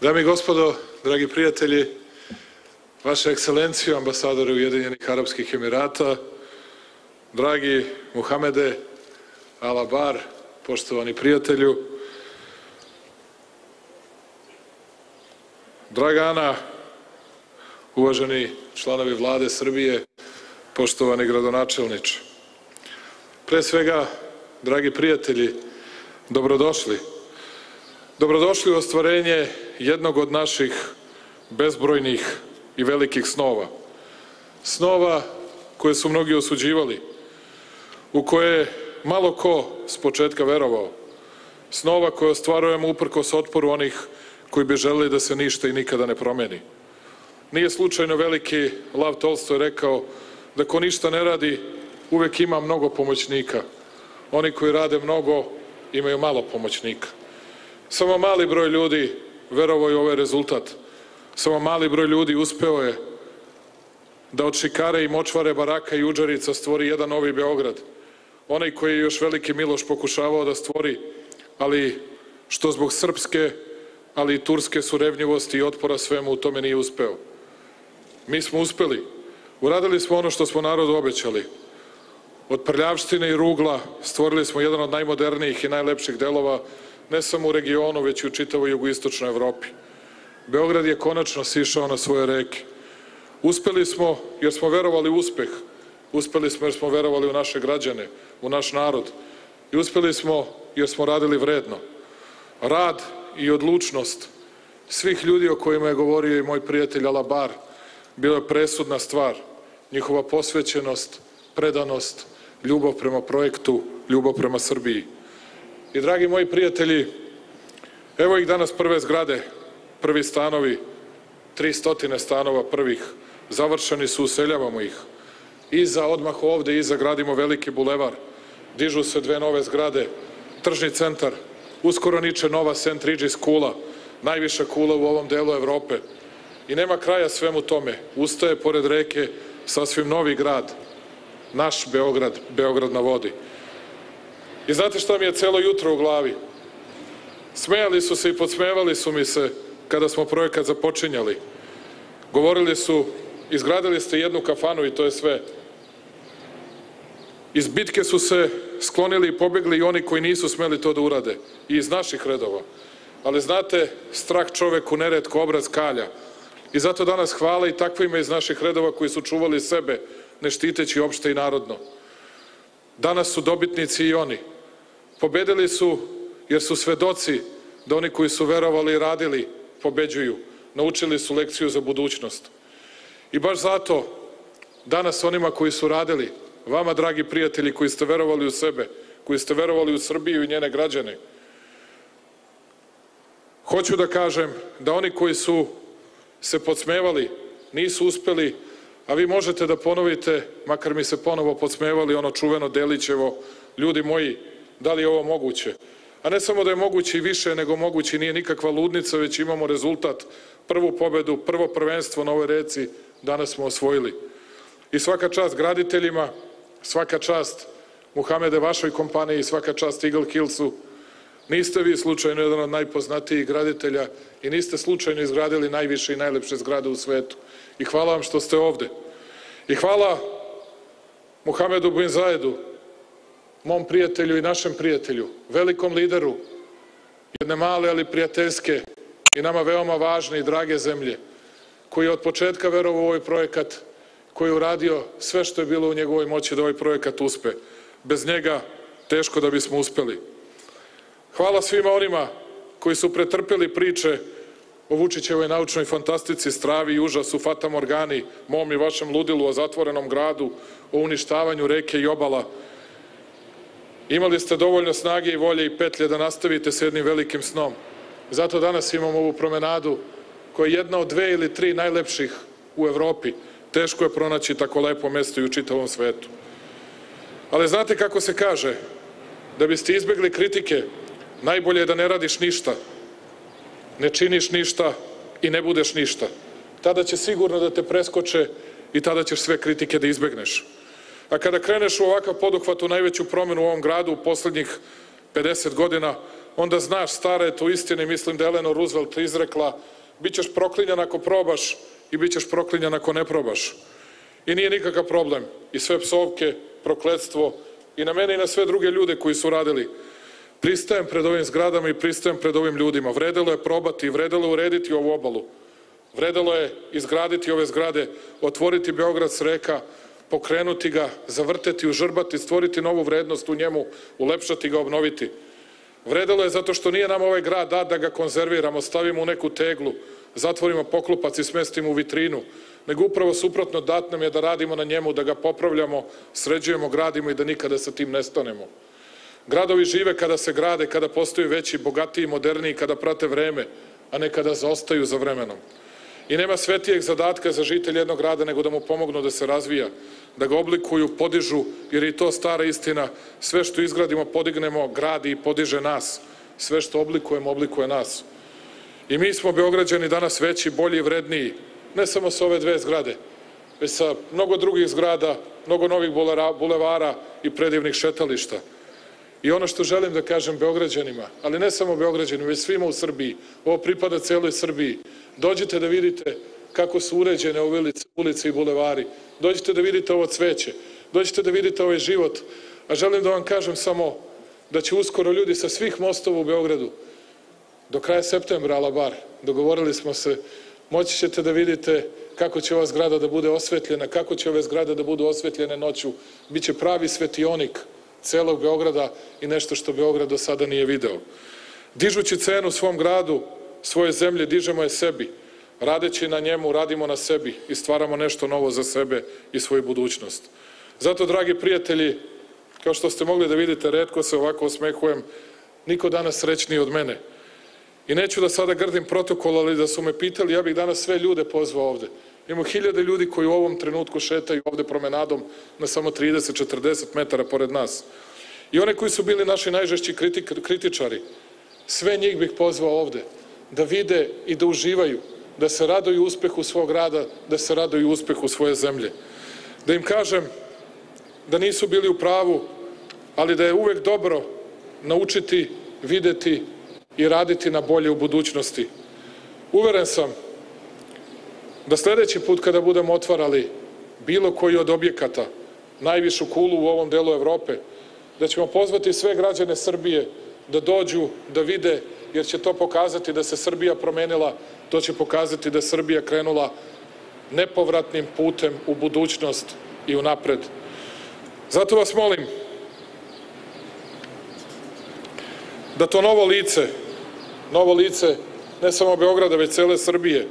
Dame i gospodo, dragi prijatelji, Vaša ekscelencijo, ambasadore Ujedinjenih Arapskih Emirata, dragi Muhamede Alabar, poštovani prijatelju, draga Ana, uvaženi članovi Vlade Srbije, poštovani gradonačelniče. Pre svega, dragi prijatelji, dobrodošli. Dobrodošli u ostvarenje jednog od naših bezbrojnih i velikih snova. Snova koje su mnogi osuđivali, u koje je malo ko s početka verovao. Snova koje ostvarujemo uprkos otporu onih koji bi želeli da se ništa i nikada ne promeni. Nije slučajno veliki Lav Tolstoj rekao da ko ništa ne radi uvek ima mnogo pomoćnika. Oni koji rade mnogo imaju malo pomoćnika. Samo mali broj ljudi verovao je u ovaj rezultat. Samo mali broj ljudi uspeo je da od šikare i močvare, baraka i udžarica stvori jedan novi Beograd. Onaj koji je još veliki Miloš pokušavao da stvori, ali što zbog srpske, ali i turske surevnjivosti i otpora svemu u tome nije uspeo. Mi smo uspeli. Uradili smo ono što smo narodu obećali. Od prljavštine i rugla stvorili smo jedan od najmodernijih i najlepših delova ne samo u regionu, već i u čitavoj jugoistočnoj Evropi. Beograd je konačno sišao na svoje reke. Uspeli smo jer smo verovali u uspeh. Uspeli smo jer smo verovali u naše građane, u naš narod. I uspeli smo jer smo radili vredno. Rad i odlučnost svih ljudi o kojima je govorio i moj prijatelj Alabar bila je presudna stvar. Njihova posvećenost, predanost, ljubav prema projektu, ljubav prema Srbiji. I dragi moji prijatelji, evo ih danas prve zgrade, prvi stanovi, 300 stanova prvih, završeni su, useljavamo ih. Iza, odmah ovde, iza gradimo veliki bulevar, dižu se dve nove zgrade, tržni centar, uskoro niče nova St. Regis kula, najviša kula u ovom delu Evrope. I nema kraja svemu tome, ustaje pored reke sasvim novi grad, naš Beograd, Beograd na vodi. I znate šta mi je celo jutro u glavi? Smejali su se i podsmevali su mi se kada smo projekat započinjali. Govorili su, izgradili ste jednu kafanu i to je sve. Iz bitke su se sklonili i pobegli i oni koji nisu smeli to da urade. I iz naših redova. Ali znate, strah čoveku neretko obraz kalja. I zato danas hvala i takvima iz naših redova koji su čuvali sebe, ne štiteći opšte i narodno. Danas su dobitnici i oni. Pobedili su jer su svedoci da oni koji su verovali i radili pobeđuju. Naučili su lekciju za budućnost. I baš zato danas onima koji su radili, vama dragi prijatelji koji ste verovali u sebe, koji ste verovali u Srbiju i njene građane, hoću da kažem da oni koji su se podsmevali nisu uspeli, a vi možete da ponovite, makar mi se ponovo podsmevali ono čuveno Delićevo, ljudi moji, da li je ovo moguće? A ne samo da je moguće i više nego moguće, nije nikakva ludnica, već imamo rezultat, prvu pobedu, prvo prvenstvo na ovoj reci, danas smo osvojili. I svaka čast graditeljima, svaka čast Muhamede, vašoj kompaniji, svaka čast Eagle Killsu. Niste vi slučajno jedan od najpoznatijih graditelja i niste slučajno izgradili najviše i najlepše zgrade u svetu. I hvala vam što ste ovde. I hvala Muhamedu bin Zajedu, mom prijatelju i našem prijatelju, velikom lideru jedne male ali prijateljske i nama veoma važne i drage zemlje, koji je od početka verovao u ovaj projekat, koji je uradio sve što je bilo u njegovoj moći da ovaj projekat uspe. Bez njega teško da bismo uspeli. Hvala svima onima koji su pretrpeli priče o Vučićevoj naučnoj fantastici, stravi i užasu, fatamorgani, mom i vašem ludilu, o zatvorenom gradu, o uništavanju reke i obala. Imali ste dovoljno snage i volje i petlje da nastavite s jednim velikim snom. Zato danas imamo ovu promenadu koja je jedna od 2 ili 3 najlepših u Evropi. Teško je pronaći tako lepo mesto i u čitavom svetu. Ali znate kako se kaže, da biste izbegli kritike, najbolje je da ne radiš ništa, ne činiš ništa i ne budeš ništa. Tada će sigurno da te preskoče i tada ćeš sve kritike da izbegneš. A kada kreneš u ovakav poduhvat u najveću promenu u ovom gradu u poslednjih 50 godina, onda znaš, stara je to istina i mislim da je Eleanor Roosevelt izrekla, bit ćeš proklinjan ako probaš i bit ćeš proklinjan ako ne probaš. I nije nikakav problem. I sve psovke, prokletstvo i na mene i na sve druge ljude koji su radili. Pristajem pred ovim zgradama i pristajem pred ovim ljudima. Vredelo je probati, vredelo je urediti ovu obalu. Vredelo je izgraditi ove zgrade, otvoriti Beograd s reka, pokrenuti ga, zavrteti, užrbati, stvoriti novu vrednost u njemu, ulepšati ga, obnoviti. Vredelo je zato što nije nam ovaj grad dat da ga konzerviramo, stavimo u neku teglu, zatvorimo poklopac i smestimo u vitrinu, nego upravo suprotno dat nam je da radimo na njemu, da ga popravljamo, sređujemo, gradimo i da nikada sa tim ne stanemo. Gradovi žive kada se grade, kada postaju veći, bogatiji, moderniji, kada prate vreme, a ne kada zaostaju za vremenom. I nema svetijeg zadatka za žitelj jednog grada nego da mu pomognu da se razvija, da ga oblikuju, podižu, jer je to stara istina, sve što izgradimo, podignemo, gradi i podiže nas. Sve što oblikujemo, oblikuje nas. I mi smo Beograđani danas veći, bolji i vredniji, ne samo sa ove dve zgrade, već sa mnogo drugih zgrada, mnogo novih bulevara i predivnih šetališta. I ono što želim da kažem Beograđanima, ali ne samo Beograđanima, već svima u Srbiji, ovo pripada celoj Srbiji, dođite da vidite kako su uređene ove ulice i bulevari, dođite da vidite ovo cveće, dođite da vidite ovaj život, a želim da vam kažem samo da će uskoro ljudi sa svih mostova u Beogradu, do kraja septembra, alabar, dogovorili smo se, moći ćete da vidite kako će ova zgrada da bude osvetljena, kako će ove zgrade da budu osvetljene noću, bit će pravi svetionik celog Beograda i nešto što Beograd do sada nije video. Dižući cenu svom gradu, svoje zemlje, dižemo je sebi. Radeći na njemu, radimo na sebi i stvaramo nešto novo za sebe i svoju budućnost. Zato, dragi prijatelji, kao što ste mogli da vidite, retko se ovako osmehujem, niko danas srećniji od mene. I neću da sada grdim protokol, ali da su me pitali, ja bih danas sve ljude pozvao ovde. Imamo hiljade ljudi koji u ovom trenutku šetaju ovde promenadom na samo 30-40 metara pored nas. I one koji su bili naši najžešći kritičari, sve njih bih pozvao ovde, da vide i da uživaju, da se raduju uspehu svog rada, da se raduju uspehu svoje zemlje. Da im kažem da nisu bili u pravu, ali da je uvek dobro naučiti, videti i raditi na bolje u budućnosti. Uveren sam da sledeći put kada budemo otvarali bilo koji od objekata, najvišu kulu u ovom delu Evrope, da ćemo pozvati sve građane Srbije da dođu, da vide, jer će to pokazati da se Srbija promenila, to će pokazati da Srbija krenula nepovratnim putem u budućnost i u napred. Zato vas molim da to novo lice ne samo Beograda, već cele Srbije,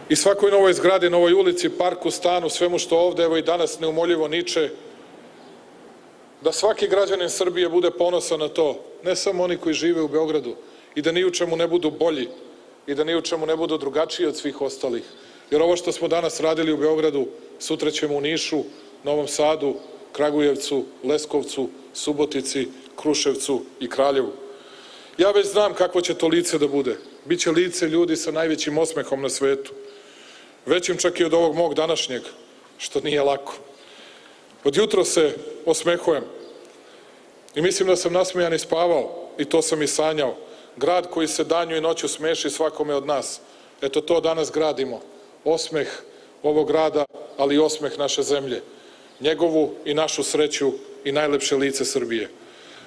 i svakoj novoj zgradi, novoj ulici, parku, stanu, svemu što ovde, evo i danas neumoljivo niče, da svaki građanin Srbije bude ponosan na to, ne samo oni koji žive u Beogradu, i da ni u čemu ne budu bolji i da ni u čemu ne budu drugačiji od svih ostalih. Jer ovo što smo danas radili u Beogradu, sutra ćemo u Nišu, Novom Sadu, Kragujevcu, Leskovcu, Subotici, Kruševcu i Kraljevu. Ja već znam kako će to lice da bude. Biće lice ljudi sa najvećim osmehom na svetu. Većim čak i od ovog mog današnjeg, što nije lako. Od jutro se osmehujem i mislim da sam nasmejan i spavao, i to sam i sanjao. Grad koji se danju i noću smeši svakome od nas. Eto to danas gradimo. Osmeh ovog grada, ali i osmeh naše zemlje. Njegovu i našu sreću i najlepše lice Srbije.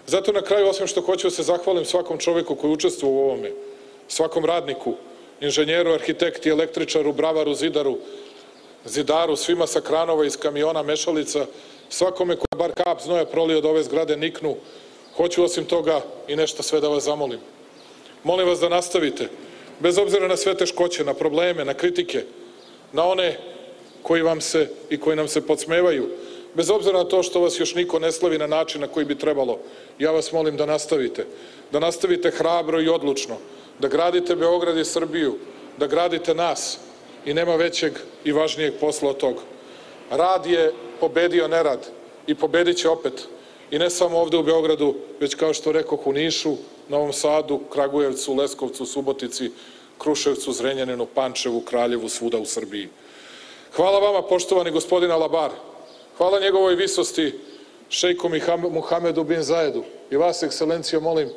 Zato na kraju, osim što hoću da se zahvalim svakom čoveku koji učestvuje u ovome, svakom radniku, inženjeru, arhitekti, električaru, bravaru, zidaru, svima sa kranova, iz kamiona, mešalica, svakome ko bar kap znoja prolio od ove zgrade niknu, hoću osim toga i nešto sve da vas zamolim. Molim vas da nastavite, bez obzira na sve teškoće, na probleme, na kritike, na one koji vam se i koji nam se podsmevaju, bez obzira na to što vas još niko ne slavi na način na koji bi trebalo, ja vas molim da nastavite hrabro i odlučno, da gradite Beograd i Srbiju, da gradite nas, i nema većeg i važnijeg posla od toga. Rad je pobedio nerad i pobedit će opet, i ne samo ovde u Beogradu, već kao što rekoh u Nišu, Novom Sadu, Kragujevcu, Leskovcu, Subotici, Kruševcu, Zrenjaninu, Pančevu, Kraljevu, svuda u Srbiji. Hvala vama, poštovani gospodine Alabar, hvala njegovoj visosti šejku Muhamedu bin Zajedu i vas, ekscelencijo, molim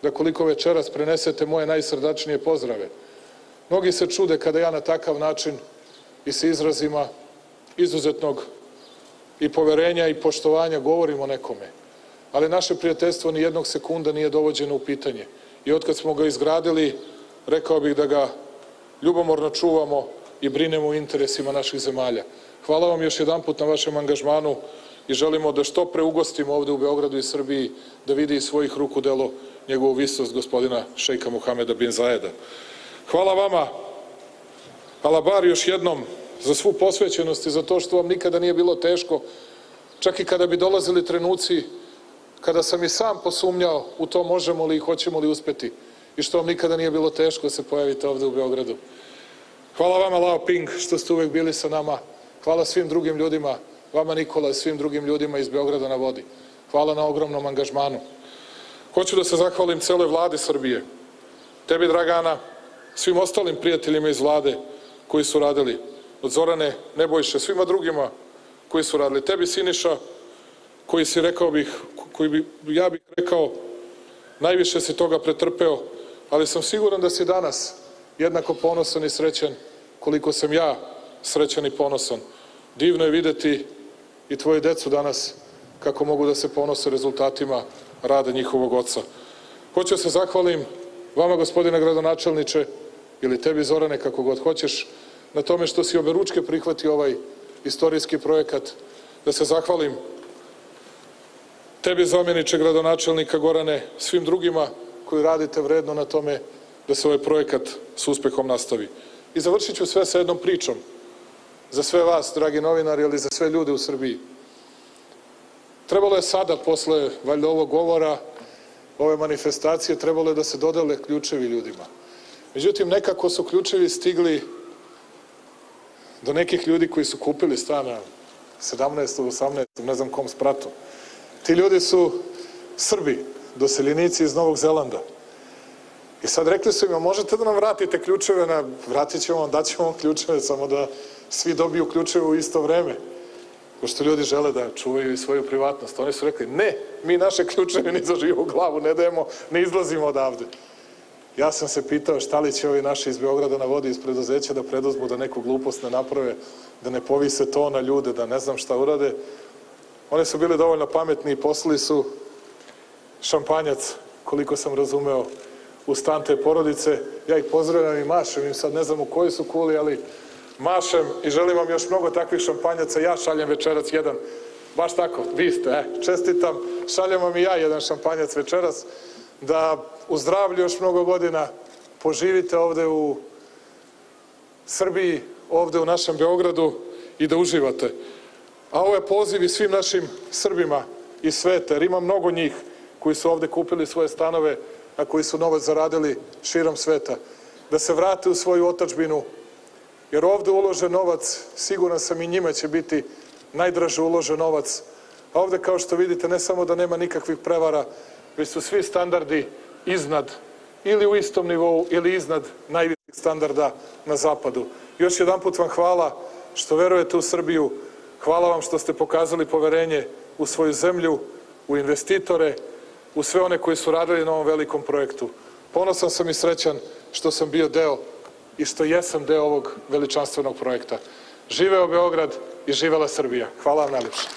da koliko večeras prenesete moje najsrdačnije pozdrave. Mnogi se čude kada ja na takav način i sa izrazima izuzetnog i poverenja i poštovanja govorim o nekome. Ali naše prijateljstvo ni jednog sekunda nije dovođeno u pitanje. I otkad smo ga izgradili, rekao bih da ga ljubomorno čuvamo i brinemo o interesima naših zemalja. Hvala vam još jedanput na vašem angažmanu i želimo da što pre ugostimo ovde u Beogradu i Srbiji da vidi iz svojih ruku delo njegovu visost gospodina šejka Muhameda bin Zajeda. Hvala vama, Alabar, još jednom za svu posvećenost i za to što vam nikada nije bilo teško, čak i kada bi dolazili trenuci kada sam i sam posumnjao u to možemo li i hoćemo li uspeti i što vam nikada nije bilo teško da se pojavite ovde u Beogradu. Hvala vama, Lao Ping, što ste uvek bili sa nama. Hvala svim drugim ljudima, vama Nikola i svim drugim ljudima iz Beograda na vodi. Hvala na ogromnom angažmanu. Hoću da se zahvalim celoj vladi Srbije, tebi Dragana, svim ostalim prijateljima iz vlade koji su radili, od Zorane, Nebojše, svima drugima koji su radili. Tebi Siniša, koji si, rekao bih, ja bih rekao, najviše si toga pretrpeo, ali sam siguran da si danas jednako ponosan i srećan koliko sam ja srećan i ponosan. Divno je videti i tvoje decu danas kako mogu da se ponose rezultatima rada njihovog oca. Hoću da se zahvalim vama, gospodine gradonačelniče, ili tebi, Zorane, kako god hoćeš, na tome što si oberučke prihvatio ovaj istorijski projekat, da se zahvalim tebi, zamjeniče gradonačelnika, Gorane, svim drugima koji radite vredno na tome da se ovaj projekat s uspehom nastavi. I završit ću sve sa jednom pričom za sve vas, dragi novinari, ali za sve ljude u Srbiji. Trebalo je sada, posle valjda ovog govora, ove manifestacije, trebalo je da se dodele ključevi ljudima. Međutim, nekako su ključevi stigli do nekih ljudi koji su kupili stan na 17. 18. ne znam kom spratu. Ti ljudi su Srbi, doseljenici iz Novog Zelanda. I sad rekli su im, možete da nam vratite ključeve, vratit ćemo vam, daćemo vam ključeve, samo da svi dobiju ključeve u isto vreme. Pošto ljudi žele da čuvaju i svoju privatnost. Oni su rekli, ne, mi naše ključeve ni za živu glavu ne dajemo, ne izlazimo odavde. Ja sam se pitao šta li će ovi naši iz Beograda na vodi, iz preduzeća da preduzmu, da neku glupost ne naprave, da ne povise to na ljude, da ne znam šta urade. Oni su bili dovoljno pametni i poslali su šampanjac, koliko sam razumeo, u stan te porodice. Ja ih pozdravljam i mašem im, sad ne znam u kojoj su kuli, ali mašem i želim vam još mnogo takvih šampanjaca. Ja šaljem večerac jedan, baš tako, vi ste, čestitam, šaljem vam i ja jedan šampanjac večeras, da u zdravlju još mnogo godina poživite ovde u Srbiji, ovde u našem Beogradu i da uživate. A ovo je poziv i svim našim Srbima iz sveta, jer ima mnogo njih koji su ovde kupili svoje stanove, a koji su novac zaradili širom sveta, da se vrate u svoju otadžbinu, jer ovde uložen novac, siguran sam i njima će biti najdraže uložen novac. A ovde, kao što vidite, ne samo da nema nikakvih prevara, već su svi standardi iznad ili u istom nivou ili iznad najviših standarda na zapadu. Još jedanput vam hvala što verujete u Srbiju, hvala vam što ste pokazali poverenje u svoju zemlju, u investitore, u sve one koji su radili na ovom velikom projektu. Ponosan sam i srećan što sam bio deo i što jesam deo ovog veličanstvenog projekta. Živeo Beograd i živela Srbija. Hvala vam najlepše.